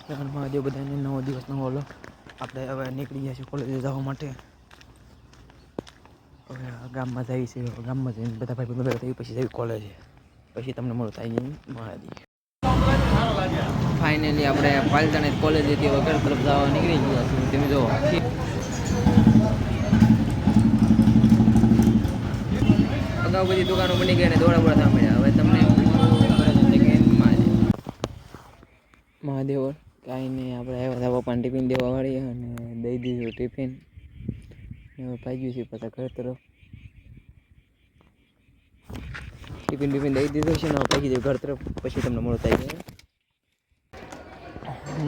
મહાદેવ બધાને નવો દિવસનો હોલો આપણે હવે નીકળી ગયા છીએ કોલેજે જવા માટે. હવે ગામમાં જઈએ છીએ, ગામમાં જઈને બધા ભાઈ ભેગા થઈ પછી જઈએ કોલેજે, પછી તમને મળો થાય મહાદેવ. ફાઇનલી આપણે પાલતાને કોલેજેથી હવે ઘર તરફ જવા નીકળી ગયા છીએ. તમે જો અગાઉ બધી દુકાનો બની ગઈ અને દોડા બોડા થવા મળ્યા. હવે તમને મહાદેવ કાંઈ નહીં, આપણે આવ્યા હતા પપ્પાને ટિફિન દેવા વાળી અને દઈ દીધું ટિફિન. હવે ભાગ્યું છે પાછા ઘર તરફ. ટિફિન દઈ દીધું છે ને ભાગી દઉં ઘર તરફ, પછી તમને મળો થાય છે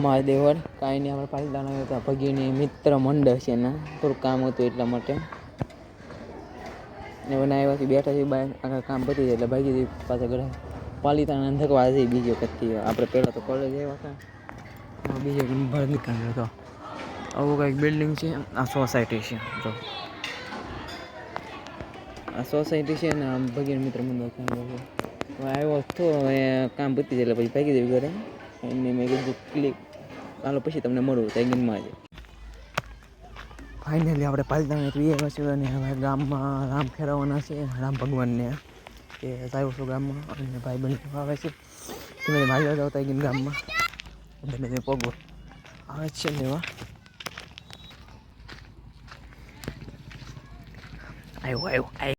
મહાદેવ. કાંઈ નહીં, આપણે પાલતાના હતા ભગીની મિત્ર મંડળ છે ને થોડુંક કામ હતું એટલા માટે. ને મને આવ્યાથી બેઠા છે બહાર, આખા કામ પતી જાય એટલે ભાગી દઈ પાછા ઘરે. પાલિતાણા ધકવા જઈએ બીજી વખતથી. આપણે પહેલાં તો કોલેજ આવ્યા હતા, બીજો ભર નીકળ્યો હતો. આવું કંઈક બિલ્ડિંગ છે, આ સોસાયટી છે. જો આ સોસાયટી છે ને આમ ભગીર મિત્ર મંડળ આવ્યો હતો. હવે કામ પતી જાય એટલે પછી ભાગી દેવી ઘરે. એમને મેં કીધું ક્લિક ચાલો પછી તમને મળું તાઈગીનમાં જ. ફાઇનલી આપણે પાલતાણા આવ્યા છીએ અને હવે ગામમાં રામ ફેરવવાના છે, રામ ભગવાનને એ આવ્યો છું ગામમાં. અને ભાઈ બંધ આવે છે તમે ભાગ્યા જાવ તાઈગીન ગામમાં તમે પગો આવે છે ને એવા આવ્યો